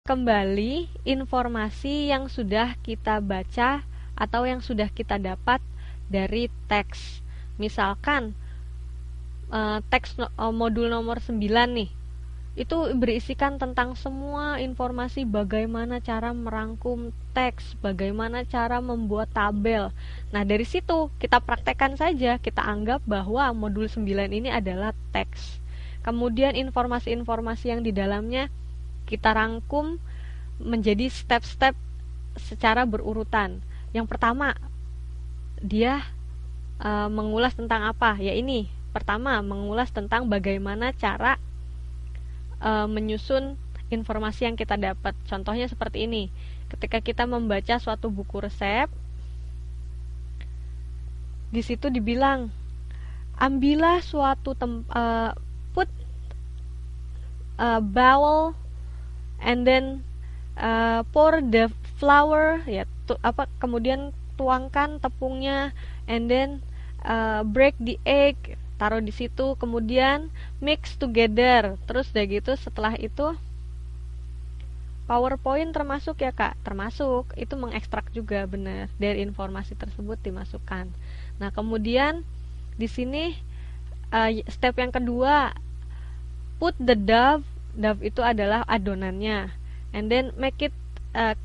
kembali informasi yang sudah kita baca atau yang sudah kita dapat dari teks. Misalkan teks modul nomor 9 nih, itu berisikan tentang semua informasi bagaimana cara merangkum teks, bagaimana cara membuat tabel. Nah, dari situ kita praktekkan saja, kita anggap bahwa modul 9 ini adalah teks. Kemudian informasi-informasi yang di dalamnya kita rangkum menjadi step-step secara berurutan. Yang pertama, dia mengulas tentang apa? Ya ini, pertama mengulas tentang bagaimana cara menyusun informasi yang kita dapat. Contohnya seperti ini. Ketika kita membaca suatu buku resep, di situ dibilang, ambillah suatu put bowl and then pour the flour, ya, kemudian tuangkan tepungnya, and then break the egg, taruh di situ, kemudian mix together. Terus udah gitu, setelah itu PowerPoint termasuk ya Kak? Termasuk, itu mengekstrak juga, benar, dari informasi tersebut dimasukkan. Nah, kemudian di sini step yang kedua, put the dough itu adalah adonannya, and then make it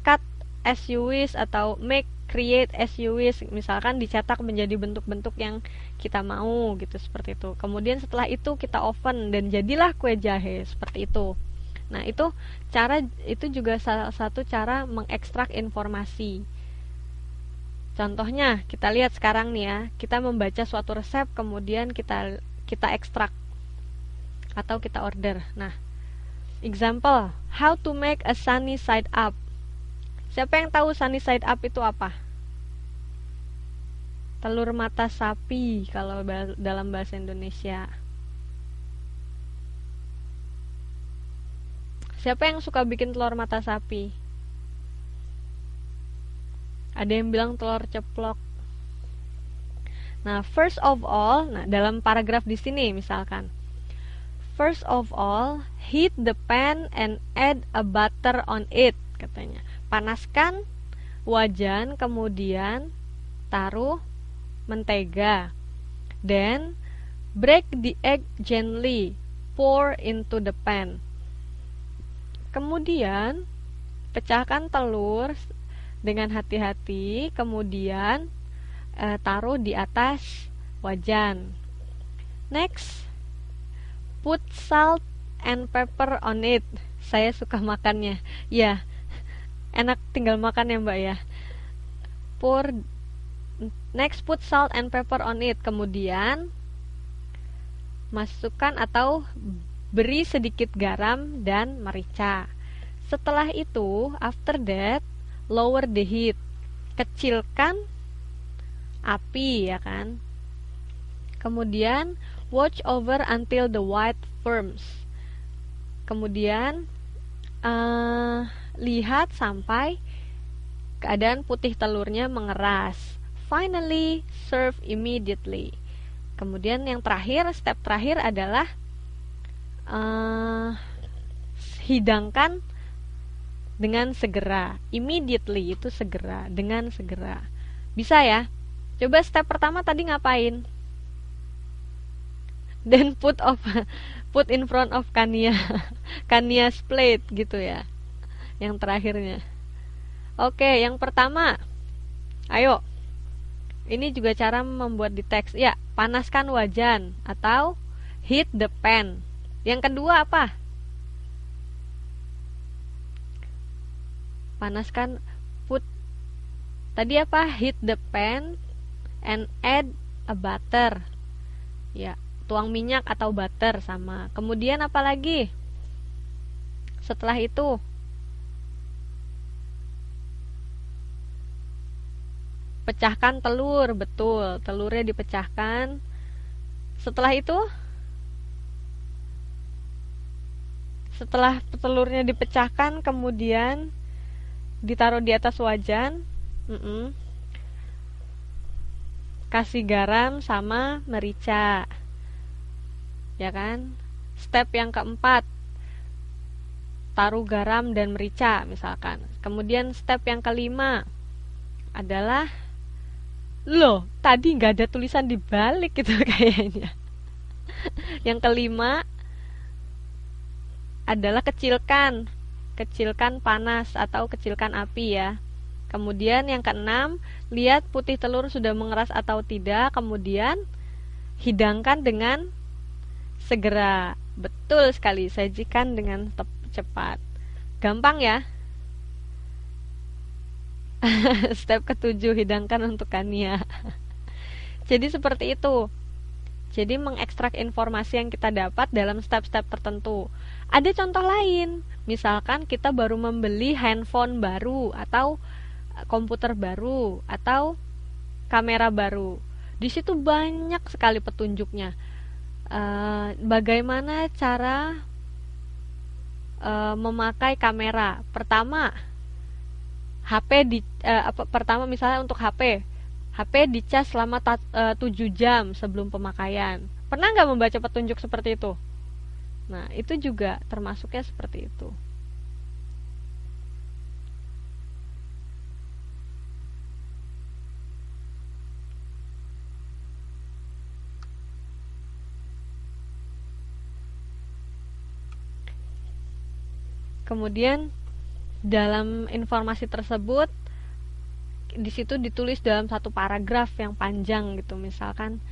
cut as you wish, atau create as you wish, misalkan dicetak menjadi bentuk-bentuk yang kita mau gitu, seperti itu. Kemudian setelah itu kita oven dan jadilah kue jahe, seperti itu. Nah, itu juga salah satu cara mengekstrak informasi. Contohnya kita lihat sekarang nih ya, kita membaca suatu resep, kemudian kita ekstrak atau kita order. Nah, example, how to make a sunny side up. Siapa yang tahu sunny side up itu apa? Telur mata sapi kalau dalam bahasa Indonesia. Siapa yang suka bikin telur mata sapi? Ada yang bilang telur ceplok. Nah, first of all, dalam paragraf di sini misalkan, first of all, heat the pan and add a butter on it, katanya. Panaskan wajan, kemudian taruh mentega. Then break the egg gently, pour into the pan. Kemudian pecahkan telur dengan hati-hati, kemudian taruh di atas wajan. Next, put salt and pepper on it. Saya suka makannya. Ya, enak tinggal makan ya Mbak ya. Next, put salt and pepper on it. Kemudian masukkan atau beri sedikit garam dan merica. Setelah itu, after that, lower the heat. Kecilkan api, ya kan? Kemudian watch over until the white firms. Kemudian lihat sampai keadaan putih telurnya mengeras. Finally, serve immediately. Kemudian yang terakhir, step terakhir adalah hidangkan dengan segera. Immediately itu segera, dengan segera. Bisa ya? Coba step pertama tadi ngapain? Then put in front of Kania's plate gitu ya. Yang terakhirnya. Oke, yang pertama. Ayo. Ini juga cara membuat di teks. Ya, panaskan wajan atau heat the pan. Yang kedua apa? Panaskan, tadi apa? Heat the pan and add a butter. Ya, tuang minyak atau butter sama. Kemudian apa lagi? Setelah itu pecahkan telur, betul. Telurnya dipecahkan. Setelah itu, setelah telurnya dipecahkan, kemudian ditaruh di atas wajan. Kasih garam sama merica. Ya kan? Step yang keempat, taruh garam dan merica misalkan. Kemudian step yang kelima adalah, loh tadi nggak ada tulisan di balik gitu kayaknya. Yang kelima adalah kecilkan panas atau kecilkan api ya. Kemudian yang keenam, lihat putih telur sudah mengeras atau tidak, kemudian hidangkan dengan segera. Betul sekali, sajikan dengan cepat. Gampang ya. Step ketujuh, hidangkan untuk Kania. Jadi seperti itu. Jadi mengekstrak informasi yang kita dapat dalam step-step tertentu. Ada contoh lain, misalkan kita baru membeli handphone baru atau komputer baru atau kamera baru. Di situ banyak sekali petunjuknya. Bagaimana cara memakai kamera? Pertama, pertama misalnya untuk HP dicas selama 7 jam sebelum pemakaian. Pernah nggak membaca petunjuk seperti itu? Nah, itu juga termasuknya seperti itu. Kemudian dalam informasi tersebut di situ ditulis dalam satu paragraf yang panjang gitu, misalkan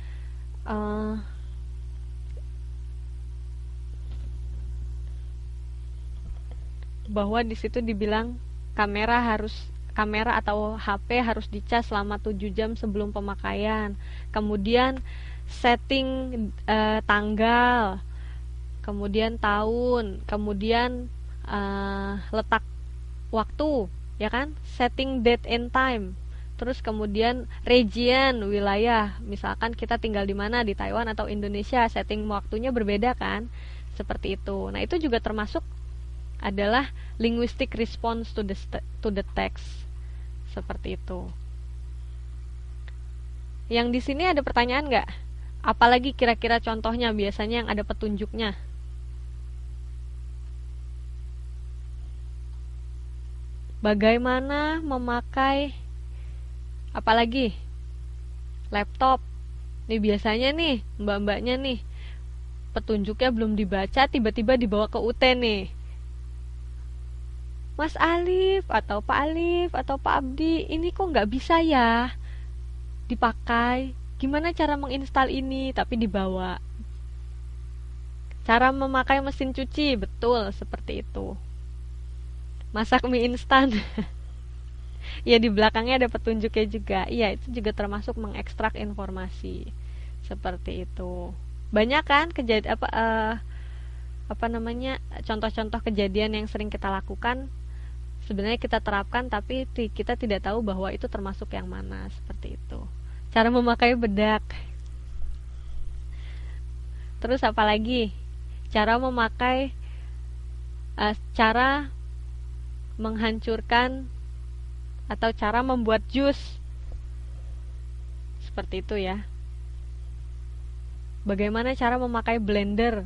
bahwa di situ dibilang kamera atau HP harus dicas selama 7 jam sebelum pemakaian. Kemudian setting tanggal, kemudian tahun, kemudian letak waktu, ya kan? Setting date and time. Terus kemudian region, wilayah. Misalkan kita tinggal di mana, di Taiwan atau Indonesia, setting waktunya berbeda kan? Seperti itu. Nah, itu juga termasuk adalah linguistic response to the text. Seperti itu. Yang di sini ada pertanyaan nggak? Apalagi kira-kira contohnya biasanya yang ada petunjuknya? Bagaimana memakai apalagi laptop? Nih biasanya nih mbak-mbaknya nih petunjuknya belum dibaca, tiba-tiba dibawa ke UT nih. Mas Alif atau Pak Alif atau Pak Abdi, ini kok nggak bisa ya dipakai? Gimana cara menginstal ini? Tapi dibawa. Cara memakai mesin cuci, betul seperti itu. Masak mie instan. Ya di belakangnya ada petunjuknya juga. Iya, itu juga termasuk mengekstrak informasi. Seperti itu. Banyak kan contoh-contoh kejadian yang sering kita lakukan, sebenarnya kita terapkan tapi kita tidak tahu bahwa itu termasuk yang mana, seperti itu. Cara memakai bedak. Terus apalagi? Cara memakai cara menghancurkan atau cara membuat jus, seperti itu ya. Bagaimana cara memakai blender,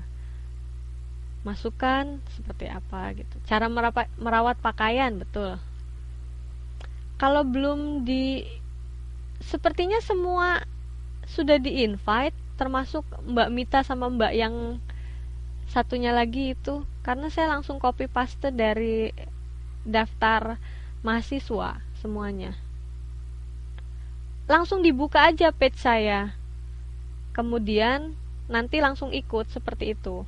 masukkan seperti apa gitu. Cara merawat pakaian, betul. Kalau belum sepertinya semua sudah di-invite, termasuk Mbak Mita sama Mbak yang satunya lagi itu, karena saya langsung copy paste dari daftar mahasiswa semuanya. Langsung dibuka aja page saya, kemudian nanti langsung ikut seperti itu.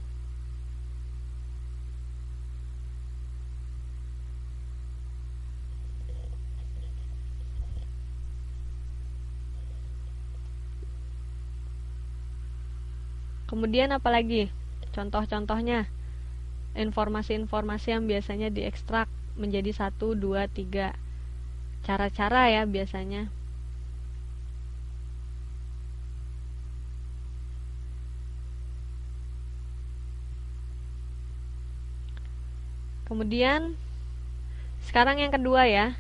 Kemudian apalagi contoh-contohnya, informasi-informasi yang biasanya diekstrak menjadi 1, 2, 3 cara-cara ya biasanya. Kemudian sekarang yang kedua ya.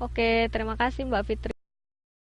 Oke, terima kasih Mbak Fitri.